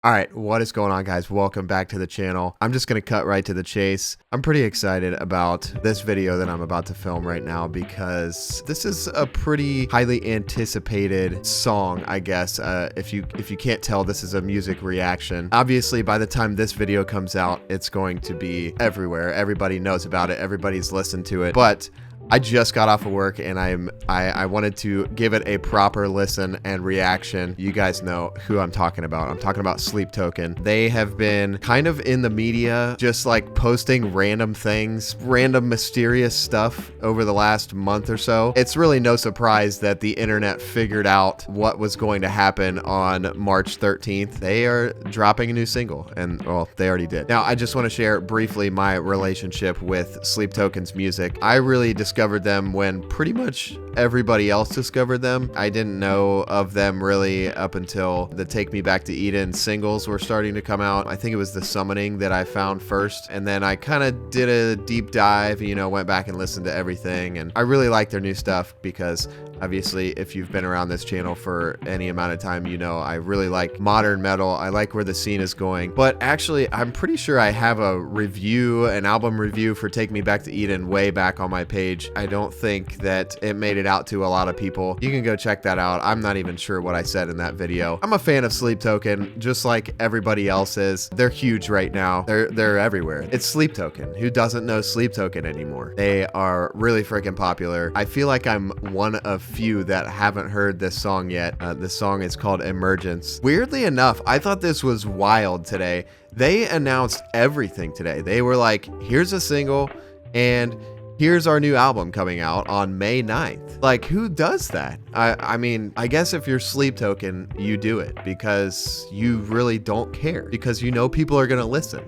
All right, what is going on, guys? Welcome back to the channel. I'm just going to cut right to the chase. I'm pretty excited about this video that I'm about to film right now because this is a pretty highly anticipated song, I guess. If you can't tell, this is a music reaction. Obviously, by the time this video comes out, it's going to be everywhere. Everybody knows about it. Everybody's listened to it. But I just got off of work and I wanted to give it a proper listen and reaction. You guys know who I'm talking about. I'm talking about Sleep Token. They have been kind of in the media, just like posting random things, random mysterious stuff over the last month or so. It's really no surprise that the internet figured out what was going to happen on March 13th. They are dropping a new single, and well, they already did. Now, I just want to share briefly my relationship with Sleep Token's music. I really discovered them when pretty much everybody else discovered them. I didn't know of them really up until the Take Me Back to Eden singles were starting to come out. I think it was The Summoning that I found first, and then I kind of did a deep dive, went back and listened to everything, and I really like their new stuff because obviously if you've been around this channel for any amount of time, I really like modern metal. I like where the scene is going. But actually, I'm pretty sure I have a review, an album review for Take Me Back to Eden way back on my page. I don't think that it made it out to a lot of people. You can go check that out. I'm not even sure what I said in that video. I'm a fan of Sleep Token, just like everybody else is. They're huge right now. They're everywhere. It's Sleep Token. Who doesn't know Sleep Token anymore? They are really freaking popular. I feel like I'm one of few that haven't heard this song yet. This song is called Emergence. Weirdly enough, I thought this was wild today. They announced everything today. They were like, here's a single, and here's our new album coming out on May 9th. Like, who does that? I mean, I guess if you're Sleep Token, you do it because you really don't care, because people are gonna listen,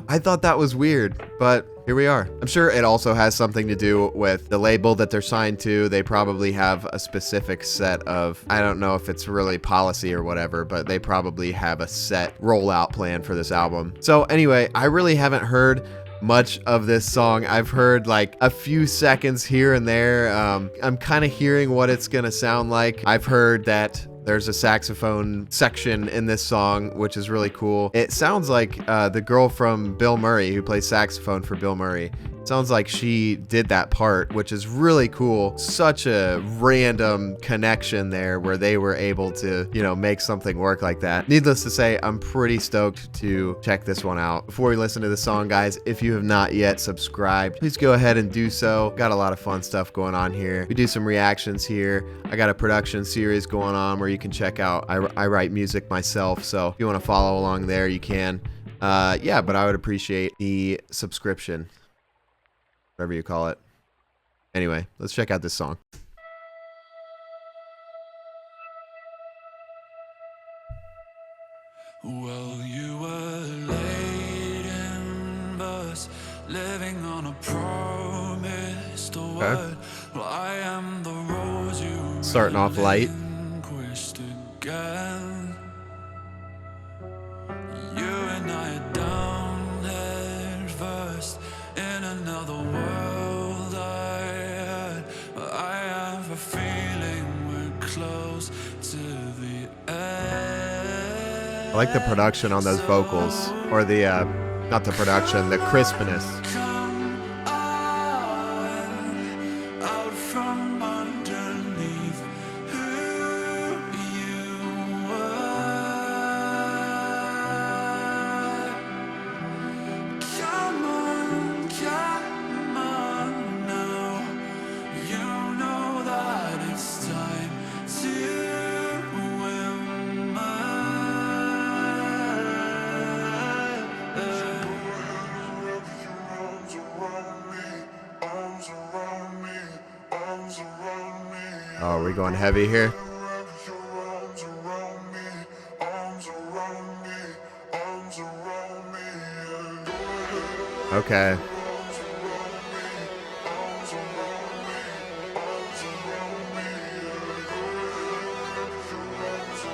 I thought that was weird, but here we are. I'm sure it also has something to do with the label that they're signed to. They probably have a specific set of, I don't know if it's really policy or whatever, but they probably have a set rollout plan for this album. So anyway, I really haven't heard much of this song. I've heard like a few seconds here and there. I'm kind of hearing what it's gonna sound like. I've heard that there's a saxophone section in this song, which is really cool. It sounds like the girl from Bill Murray, who plays saxophone for Bill Murray, sounds like she did that part, which is really cool. Such a random connection there where they were able to, make something work like that. Needless to say, I'm pretty stoked to check this one out. Before we listen to the song, guys, if you have not yet subscribed, please go ahead and do so. Got a lot of fun stuff going on here. We do some reactions here. I got a production series going on where you can check out. I write music myself, so if you want to follow along there, you can. Yeah, but I would appreciate the subscription, whatever you call it. Anyway, let's check out this song. Well, you were late in bus, living on a promised word. Well, I am the rose you starting off light. Again. You and I are down head first in another world. I have a feeling we're close to the end. I like the production on those vocals, or the not the production, the crispness. Out from underneath who you were. Come on now. You know that it's time to Oh, we're going heavy here. Okay.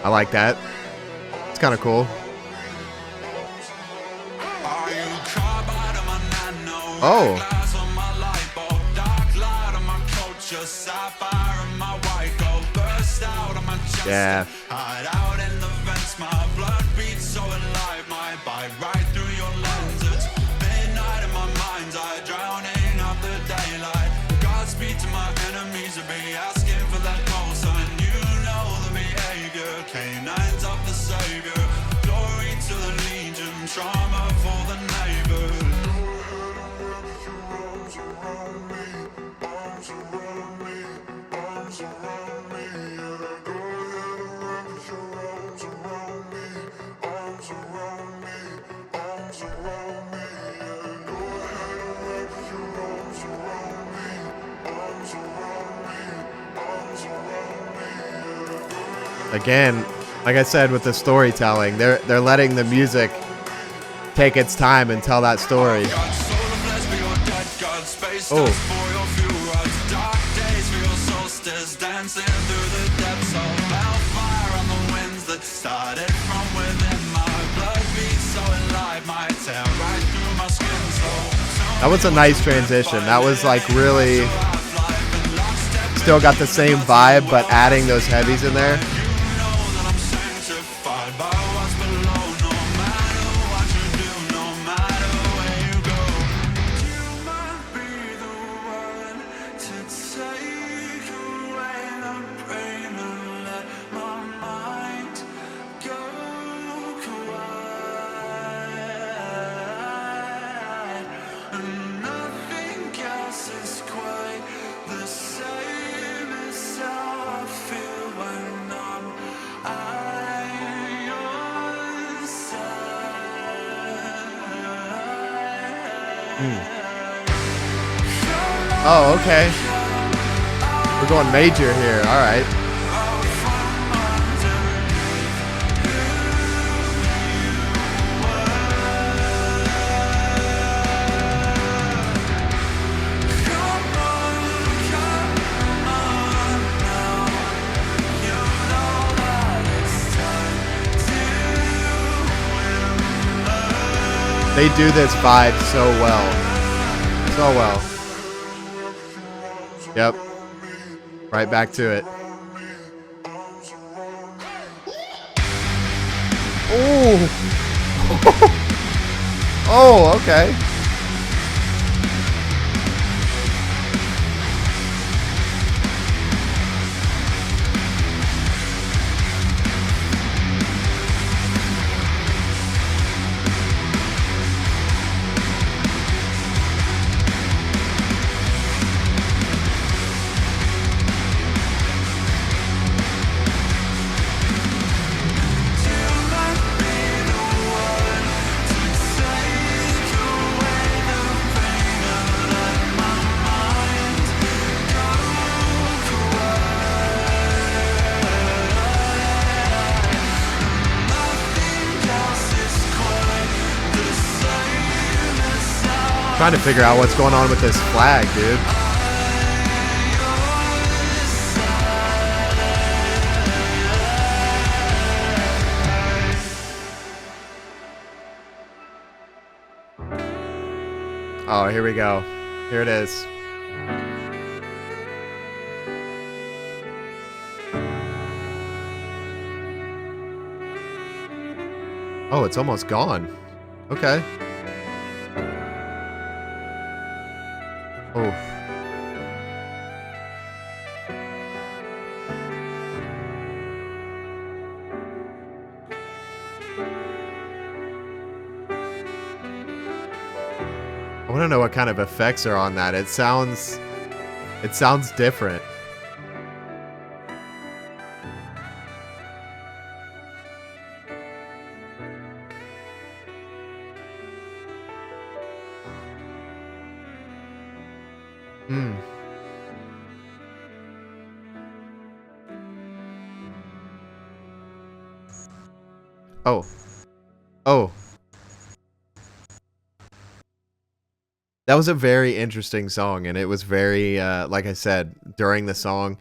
I like that. It's kind of cool. Oh. Yeah. beats so alive, my bite right through your lens. It's midnight in my mind's eye, drowning out the daylight. Godspeed to my enemies, to be asking for that call sign. You know the behavior, canines of the savior. Glory to the legion, trauma for the neighbor. Again, like I said with the storytelling, they're letting the music take its time and tell that story. Oh. That was a nice transition. That was like really still got the same vibe, but adding those heavies in there. Oh, okay. We're going major here. All right. They do this vibe so well. So well. Yep. Right back to it. Oh. Oh, okay. Trying to figure out what's going on with this flag, dude. Oh, here we go. Here it is. Oh, it's almost gone. Okay. Oh. I want to know what kind of effects are on that. It sounds different. Hmm. Oh. Oh. That was a very interesting song, and it was very, like I said, during the song,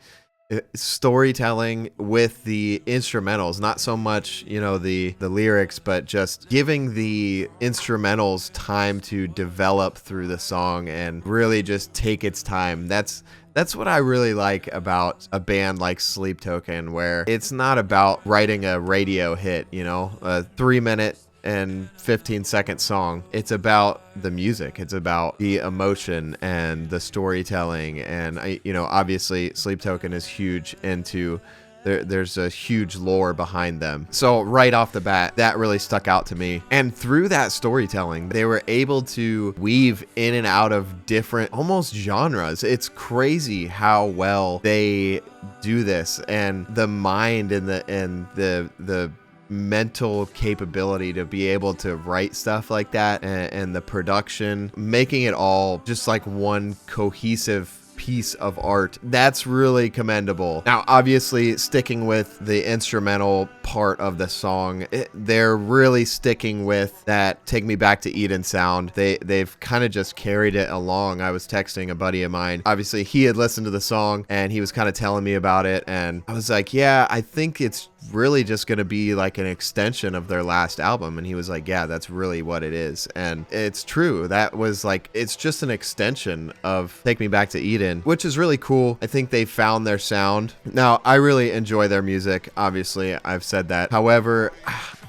storytelling with the instrumentals, not so much, you know, the lyrics, but just giving the instrumentals time to develop through the song and really just take its time. That's That's what I really like about a band like Sleep Token, where it's not about writing a radio hit, you know, a 3-minute and 15-second song. It's about the music. It's about the emotion and the storytelling. And obviously Sleep Token is huge into there's a huge lore behind them. So right off the bat, that really stuck out to me. And through that storytelling, they were able to weave in and out of different almost genres. It's crazy how well they do this, and the mind and the mental capability to be able to write stuff like that, and the production, making it all just like one cohesive piece of art. That's really commendable. Now, obviously, sticking with the instrumental part of the song, they're really sticking with that Take Me Back to Eden sound. They've kind of just carried it along. I was texting a buddy of mine. Obviously, he had listened to the song and he was kind of telling me about it, and I was like, yeah, I think it's really just going to be like an extension of their last album. And he was like, yeah, that's really what it is. And it's true. That was like, it's just an extension of Take Me Back to Eden, which is really cool. I think they found their sound. Now, I really enjoy their music. Obviously, I've said that. However,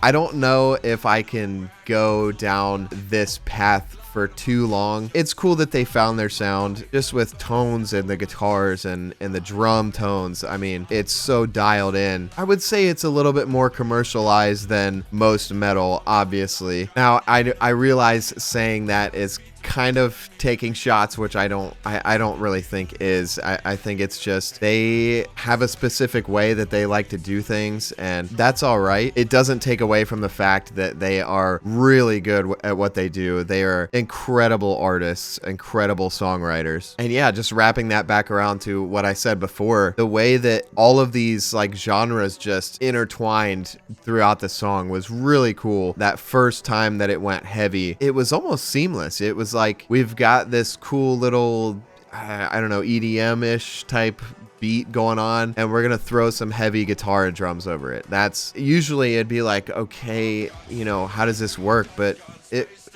I don't know if I can go down this path for too long. It's cool that they found their sound, just with tones and the guitars and the drum tones. I mean, it's so dialed in. I would say it's a little bit more commercialized than most metal, obviously. Now, I realize saying that is kind of taking shots, which I don't really think is. I think it's just they have a specific way that they like to do things, and that's all right. It doesn't take away from the fact that they are really good at what they do. They are incredible artists, incredible songwriters. And yeah, just wrapping that back around to what I said before, the way that all of these like genres just intertwined throughout the song was really cool. That first time that it went heavy, it was almost seamless. It was like, we've got this cool little, I don't know, EDM-ish type beat going on, and we're gonna throw some heavy guitar and drums over it. That's usually, it'd be like, okay, you know, how does this work? But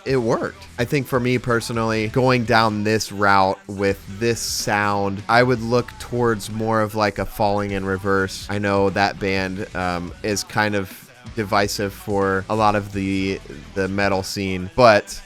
it worked. I think for me personally, going down this route with this sound, I would look towards more of like a Falling in Reverse. I know that band is kind of divisive for a lot of the metal scene, but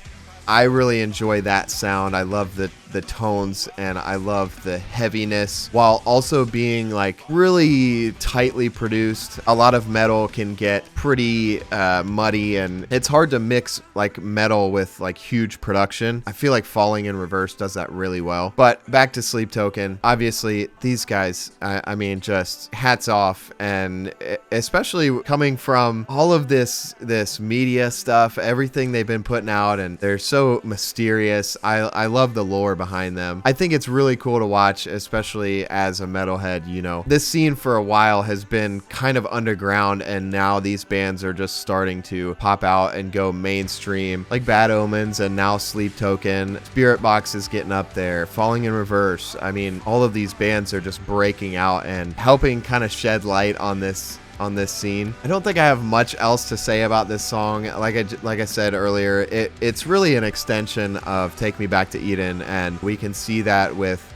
I really enjoy that sound. I love the tones, and I love the heaviness, while also being like really tightly produced. A lot of metal can get pretty muddy, and it's hard to mix like metal with like huge production. I feel like Falling in Reverse does that really well. But back to Sleep Token, obviously these guys, I mean, just hats off, and especially coming from all of this media stuff, everything they've been putting out, and they're so mysterious. I love the lore behind them. I think it's really cool to watch, especially as a metalhead. You know, this scene for a while has been kind of underground, and now these bands are just starting to pop out and go mainstream, like Bad Omens and now Sleep Token. Spirit Box is getting up there, Falling in Reverse. I mean, all of these bands are just breaking out and helping kind of shed light on this scene. I don't think I have much else to say about this song. Like I said earlier, it's really an extension of Take Me Back to Eden, and we can see that with,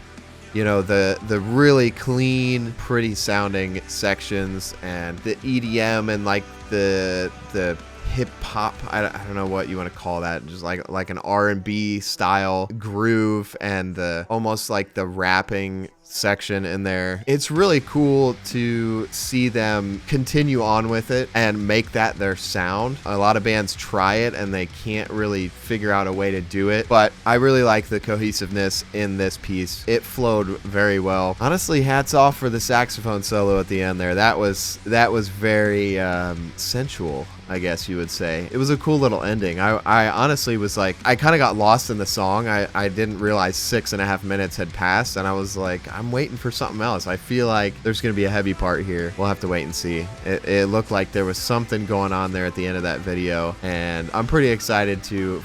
you know, the really clean, pretty sounding sections, and the EDM, and like the hip hop, I don't know what you want to call that, just like an R&B style groove, and the almost like the rapping section in there. It's really cool to see them continue on with it and make that their sound. A lot of bands try it and they can't really figure out a way to do it, but I really like the cohesiveness in this piece. It flowed very well. Honestly, hats off for the saxophone solo at the end there. That was very sensual, I guess you would say. It was a cool little ending. I honestly was like, I kind of got lost in the song. I didn't realize 6.5 minutes had passed, and I was like, I'm waiting for something else. I feel like there's going to be a heavy part here. We'll have to wait and see. It looked like there was something going on there at the end of that video, and I'm pretty excited to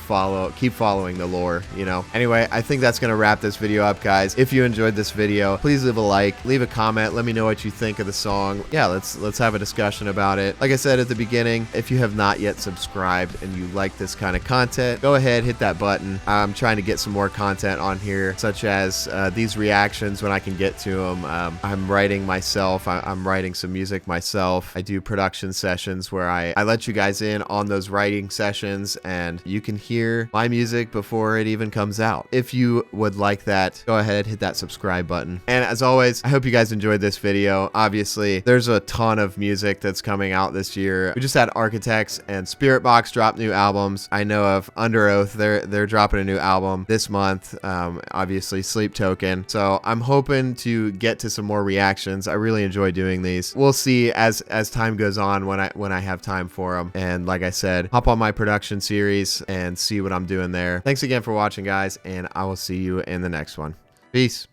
keep following the lore, you know. Anyway, I think that's going to wrap this video up, guys. If you enjoyed this video, please leave a like, leave a comment, let me know what you think of the song. Yeah, let's have a discussion about it. Like I said at the beginning, if you have not yet subscribed and you like this kind of content, go ahead, hit that button. I'm trying to get some more content on here, such as these reactions when I can get to them. I'm writing myself. I'm writing some music myself. I do production sessions where I let you guys in on those writing sessions, and you can hear my music before it even comes out. If you would like that, go ahead, hit that subscribe button. And as always, I hope you guys enjoyed this video. Obviously, there's a ton of music that's coming out this year. We just had Architects and Spiritbox drop new albums. I know of Under Oath, they're dropping a new album this month. Obviously, Sleep Token. So I'm hoping to get to some more reactions. I really enjoy doing these. We'll see as time goes on when I have time for them. And like I said, hop on my production series and see what I'm doing there. Thanks again for watching, guys, and I will see you in the next one. Peace.